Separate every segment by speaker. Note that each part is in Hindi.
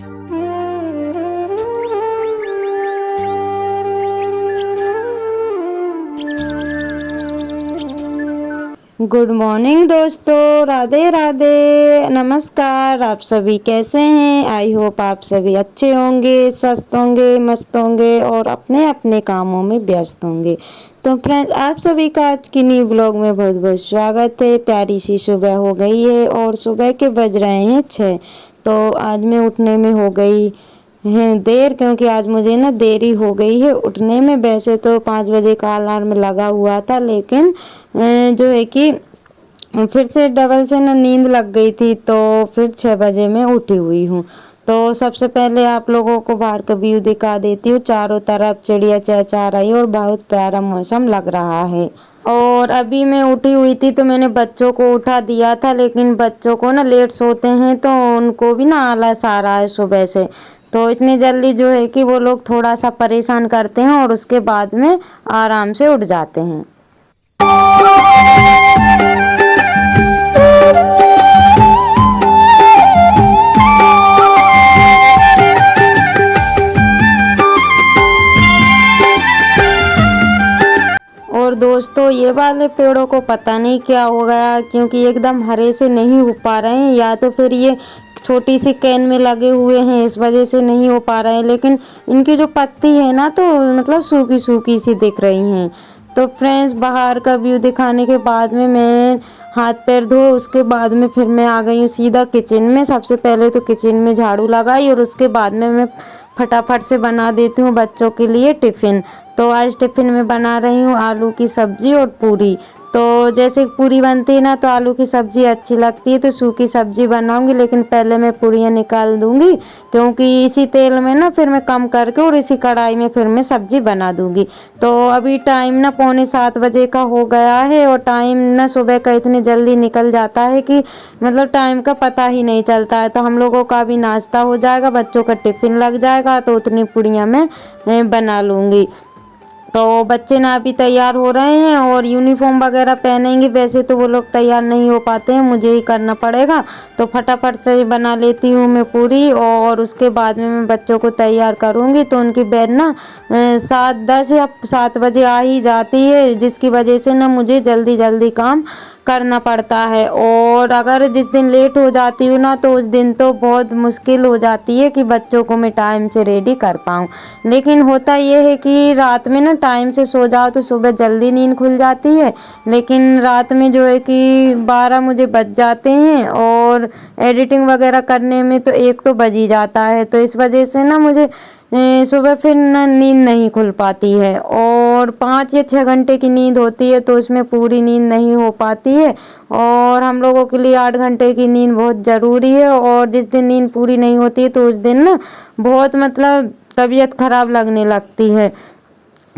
Speaker 1: गुड मॉर्निंग दोस्तों, राधे राधे, नमस्कार। आप सभी कैसे हैं? आई होप आप सभी अच्छे होंगे, स्वस्थ होंगे, मस्त होंगे और अपने अपने कामों में व्यस्त होंगे। तो फ्रेंड्स, आप सभी का आज की न्यू ब्लॉग में बहुत बहुत स्वागत है। प्यारी सी सुबह हो गई है और सुबह के बज रहे हैं 6। तो आज मैं उठने में हो गई है देर, क्योंकि आज मुझे ना देरी हो गई है उठने में। वैसे तो 5 बजे का अलार्म लगा हुआ था, लेकिन जो है कि फिर से डबल से ना नींद लग गई थी, तो फिर 6 बजे मैं उठी हुई हूँ। तो सबसे पहले आप लोगों को बाहर का व्यू दिखा देती हूँ। चारों तरफ चिड़िया चहचहा रही और बहुत प्यारा मौसम लग रहा है। और अभी मैं उठी हुई थी तो मैंने बच्चों को उठा दिया था, लेकिन बच्चों को ना लेट सोते हैं तो उनको भी ना आलस आ रहा है सुबह से। तो इतनी जल्दी जो है कि वो लोग थोड़ा सा परेशान करते हैं और उसके बाद में आराम से उठ जाते हैं। और दोस्तों, ये वाले पेड़ों को पता नहीं क्या हो गया, क्योंकि एकदम हरे से नहीं हो पा रहे हैं, या तो फिर ये छोटी सी कैन में लगे हुए हैं इस वजह से नहीं हो पा रहे हैं। लेकिन इनकी जो पत्ती है ना, तो मतलब सूखी सूखी सी दिख रही हैं। तो फ्रेंड्स, बाहर का व्यू दिखाने के बाद में मैं हाथ पैर धो, उसके बाद में फिर मैं आ गई हूँ सीधा किचन में। सबसे पहले तो किचन में झाड़ू लगाई और उसके बाद में मैं फटाफट से बना देती हूँ बच्चों के लिए टिफ़िन। तो आज टिफ़िन में बना रही हूँ आलू की सब्ज़ी और पूरी। तो जैसे पूरी बनती है ना, तो आलू की सब्ज़ी अच्छी लगती है, तो सूखी सब्ज़ी बनाऊंगी। लेकिन पहले मैं पूरियाँ निकाल दूंगी, क्योंकि इसी तेल में ना फिर मैं कम करके और इसी कढ़ाई में फिर मैं सब्ज़ी बना दूंगी। तो अभी टाइम ना 6:45 का हो गया है, और टाइम ना सुबह का इतनी जल्दी निकल जाता है कि मतलब टाइम का पता ही नहीं चलता है। तो हम लोगों का भी नाश्ता हो जाएगा, बच्चों का टिफ़िन लग जाएगा, तो उतनी पूरियाँ मैं बना लूँगी। तो बच्चे ना अभी तैयार हो रहे हैं और यूनिफॉर्म वगैरह पहनेंगे। वैसे तो वो लोग तैयार नहीं हो पाते हैं, मुझे ही करना पड़ेगा। तो फटाफट से बना लेती हूँ मैं पूरी, और उसके बाद में मैं बच्चों को तैयार करूँगी। तो उनकी बैग ना 7:10 या 7 बजे आ ही जाती है, जिसकी वजह से ना मुझे जल्दी जल्दी काम करना पड़ता है। और अगर जिस दिन लेट हो जाती हूँ ना, तो उस दिन तो बहुत मुश्किल हो जाती है कि बच्चों को मैं टाइम से रेडी कर पाऊँ। लेकिन होता ये है कि रात में ना टाइम से सो जाओ तो सुबह जल्दी नींद खुल जाती है। लेकिन रात में जो है कि 12 मुझे बज जाते हैं, और एडिटिंग वगैरह करने में तो 1 तो बज ही जाता है। तो इस वजह से ना मुझे सुबह फिर ना नींद नहीं खुल पाती है, और 5 या 6 घंटे की नींद होती है, तो उसमें पूरी नींद नहीं हो पाती है। और हम लोगों के लिए 8 घंटे की नींद बहुत ज़रूरी है, और जिस दिन नींद पूरी नहीं होती है तो उस दिन ना बहुत मतलब तबीयत ख़राब लगने लगती है।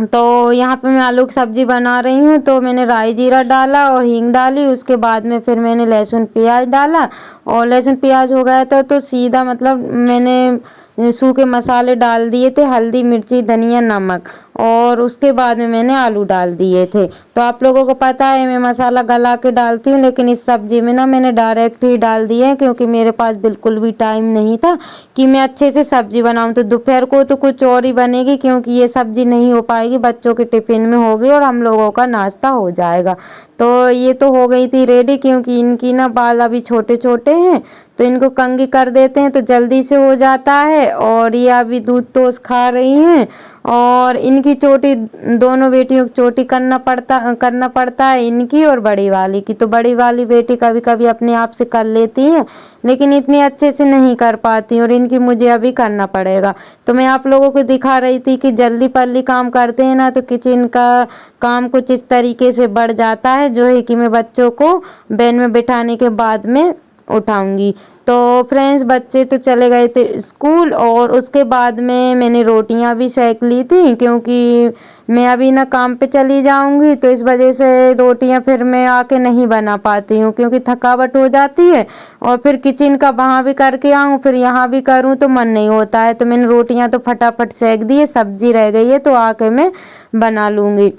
Speaker 1: तो यहाँ पे मैं आलू की सब्ज़ी बना रही हूँ। तो मैंने राई जीरा डाला और हींग डाली, उसके बाद में फिर मैंने लहसुन प्याज डाला, और लहसुन प्याज हो गया था तो सीधा मतलब मैंने सूखे मसाले डाल दिए थे, हल्दी मिर्ची धनिया नमक, और उसके बाद में मैंने आलू डाल दिए थे। तो आप लोगों को पता है मैं मसाला गला के डालती हूँ, लेकिन इस सब्ज़ी में ना मैंने डायरेक्ट ही डाल दिए हैं, क्योंकि मेरे पास बिल्कुल भी टाइम नहीं था कि मैं अच्छे से सब्ज़ी बनाऊँ। तो दोपहर को तो कुछ और ही बनेगी, क्योंकि ये सब्ज़ी नहीं हो पाएगी, बच्चों के टिफ़िन में होगी और हम लोगों का नाश्ता हो जाएगा। तो ये तो हो गई थी रेडी, क्योंकि इनकी ना बाल अभी छोटे छोटे हैं, तो इनको कंघी कर देते हैं तो जल्दी से हो जाता है। और ये अभी दूध टोस्ट खा रही हैं, और इनकी चोटी, दोनों बेटियों की चोटी करना पड़ता है, इनकी और बड़ी वाली की। तो बड़ी वाली बेटी कभी कभी अपने आप से कर लेती है, लेकिन इतनी अच्छे से नहीं कर पाती, और इनकी मुझे अभी करना पड़ेगा। तो मैं आप लोगों को दिखा रही थी कि जल्दी पल्ली काम करते हैं ना, तो किचन का काम कुछ इस तरीके से बढ़ जाता है, जो है कि मैं बच्चों को वैन में बिठाने के बाद में उठाऊंगी। तो फ्रेंड्स, बच्चे तो चले गए थे स्कूल, और उसके बाद में मैंने रोटियां भी सेक ली थी, क्योंकि मैं अभी ना काम पे चली जाऊंगी, तो इस वजह से रोटियां फिर मैं आके नहीं बना पाती हूँ, क्योंकि थकावट हो जाती है। और फिर किचन का वहाँ भी करके आऊँ, फिर यहाँ भी करूँ, तो मन नहीं होता है। तो मैंने रोटियां तो फटाफट सेक दी है, सब्जी रह गई है तो आके मैं बना लूँगी।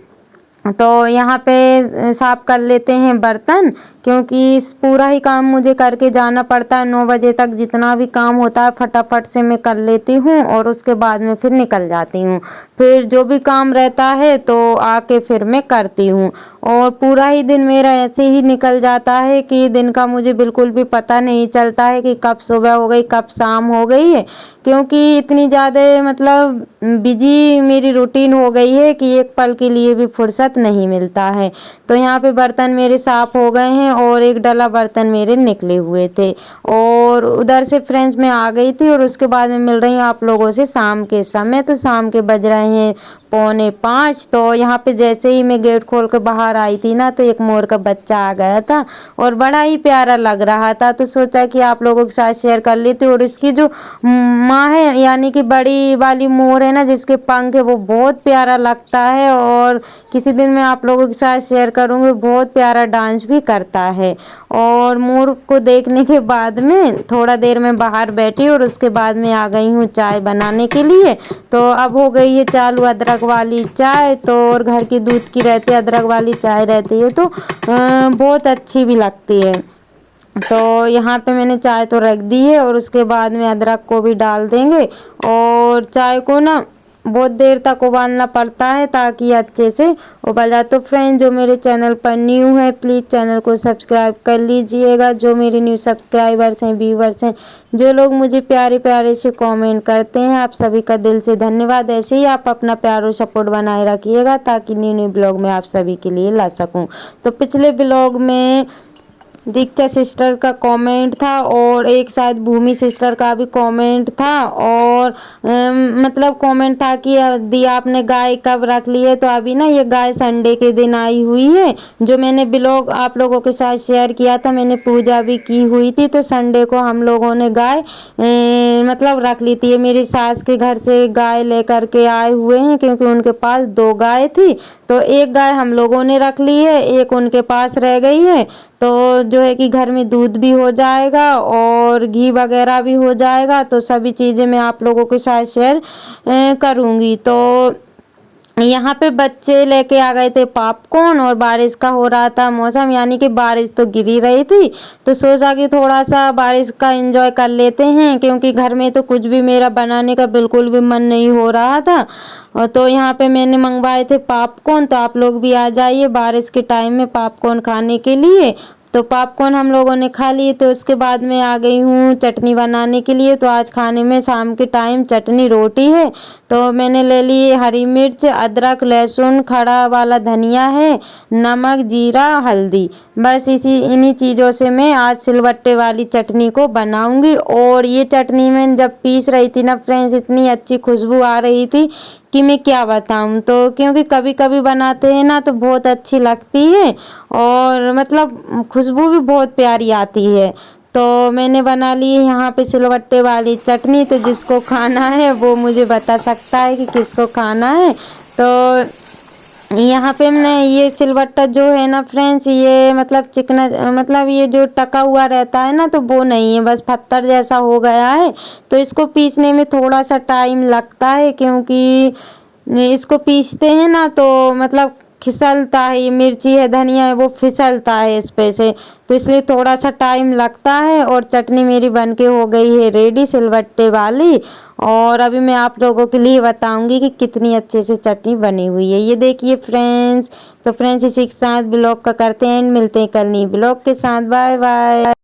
Speaker 1: तो यहाँ पे साफ़ कर लेते हैं बर्तन, क्योंकि इस पूरा ही काम मुझे करके जाना पड़ता है 9 बजे तक। जितना भी काम होता है फटाफट से मैं कर लेती हूँ और उसके बाद में फिर निकल जाती हूँ। फिर जो भी काम रहता है तो आके फिर मैं करती हूँ, और पूरा ही दिन मेरा ऐसे ही निकल जाता है कि दिन का मुझे बिल्कुल भी पता नहीं चलता है कि कब सुबह हो गई कब शाम हो गई है, क्योंकि इतनी ज़्यादा मतलब बिजी मेरी रूटीन हो गई है कि एक पल के लिए भी फुर्सत नहीं मिलता है। तो यहाँ पे बर्तन मेरे साफ़ हो गए हैं और एक डला बर्तन मेरे निकले हुए थे, और उधर से फ्रेंड्स मैं आ गई थी और उसके बाद में मिल रही हूँ आप लोगों से शाम के समय। तो शाम के बज रहे हैं 4:45। तो यहाँ पे जैसे ही मैं गेट खोल कर बाहर आई थी ना, तो एक मोर का बच्चा आ गया था और बड़ा ही प्यारा लग रहा था। तो सोचा कि आप लोगों के साथ शेयर कर लेती हूँ। और इसकी जो माँ है, यानी कि बड़ी वाली मोर है ना जिसके पंख है, वो बहुत प्यारा लगता है, और किसी दिन मैं आप लोगों के साथ शेयर करूँगी। बहुत प्यारा डांस भी करता है। और मोर को देखने के बाद में थोड़ा देर में बाहर बैठी और उसके बाद में आ गई हूँ चाय बनाने के लिए। तो अब हो गई है चालू अदरक वाली चाय। तो और घर की दूध की रहती है, अदरक वाली चाय रहती है तो बहुत अच्छी भी लगती है। तो यहाँ पे मैंने चाय तो रख दी है और उसके बाद में अदरक को भी डाल देंगे, और चाय को ना बहुत देर तक उबालना पड़ता है ताकि अच्छे से उबल जाए। तो फ्रेंड जो मेरे चैनल पर न्यू है प्लीज़ चैनल को सब्सक्राइब कर लीजिएगा। जो मेरे न्यू सब्सक्राइबर्स हैं, व्यूवर्स हैं, जो लोग मुझे प्यारे प्यारे से कमेंट करते हैं, आप सभी का दिल से धन्यवाद। ऐसे ही आप अपना प्यार और सपोर्ट बनाए रखिएगा ताकि न्यू न्यू ब्लॉग में आप सभी के लिए ला सकूँ। तो पिछले ब्लॉग में दीक्षा सिस्टर का कमेंट था और एक शायद भूमि सिस्टर का भी कमेंट था, और मतलब कमेंट था कि दी आपने गाय कब रख ली है। तो अभी ना ये गाय संडे के दिन आई हुई है। जो मैंने ब्लॉग आप लोगों के साथ शेयर किया था, मैंने पूजा भी की हुई थी, तो संडे को हम लोगों ने गाय मतलब रख ली थी। ये मेरी सास के घर से गाय लेकर के आए हुए हैं, क्योंकि उनके पास 2 गाय थी। तो एक गाय हम लोगों ने रख ली है, एक उनके पास रह गई है। तो जो है कि घर में दूध भी हो जाएगा और घी वगैरह भी हो जाएगा। तो सभी चीज़ें मैं आप लोगों के साथ शेयर करूँगी। तो यहाँ पे बच्चे लेके आ गए थे पॉपकॉर्न, और बारिश का हो रहा था मौसम, यानी कि बारिश तो गिरी रही थी। तो सोचा कि थोड़ा सा बारिश का एंजॉय कर लेते हैं, क्योंकि घर में तो कुछ भी मेरा बनाने का बिल्कुल भी मन नहीं हो रहा था। और तो यहाँ पे मैंने मंगवाए थे पॉपकॉर्न। तो आप लोग भी आ जाइए बारिश के टाइम में पॉपकॉर्न खाने के लिए। तो पॉपकॉर्न हम लोगों ने खा लिए। तो उसके बाद में आ गई हूँ चटनी बनाने के लिए। तो आज खाने में शाम के टाइम चटनी रोटी है। तो मैंने ले ली हरी मिर्च, अदरक, लहसुन, खड़ा वाला धनिया है, नमक, जीरा, हल्दी। बस इन्हीं चीज़ों से मैं आज सिलबट्टे वाली चटनी को बनाऊंगी। और ये चटनी मैं जब पीस रही थी ना फ्रेंड्स, इतनी अच्छी खुशबू आ रही थी कि मैं क्या बताऊं। तो क्योंकि कभी कभी बनाते हैं ना तो बहुत अच्छी लगती है, और मतलब खुशबू भी बहुत प्यारी आती है। तो मैंने बना ली है यहाँ पे सिलवट्टे वाली चटनी। तो जिसको खाना है वो मुझे बता सकता है कि किसको खाना है। तो यहाँ पे हमने ये सिलवट्टा जो है ना फ्रेंड्स, ये मतलब चिकना, मतलब ये जो टका हुआ रहता है ना, तो वो नहीं है, बस पत्थर जैसा हो गया है। तो इसको पीसने में थोड़ा सा टाइम लगता है, क्योंकि इसको पीसते हैं ना तो मतलब फिसलता है। ये मिर्ची है, धनिया है, वो फिसलता है इस पे से, तो इसलिए थोड़ा सा टाइम लगता है। और चटनी मेरी बनके हो गई है रेडी सिलवट्टे वाली। और अभी मैं आप लोगों के लिए बताऊंगी कि कितनी अच्छे से चटनी बनी हुई है। ये देखिए फ्रेंड्स। तो फ्रेंड्स इसी के साथ ब्लॉग का करते हैं, मिलते हैं कल नई ब्लॉग के साथ। Bye bye.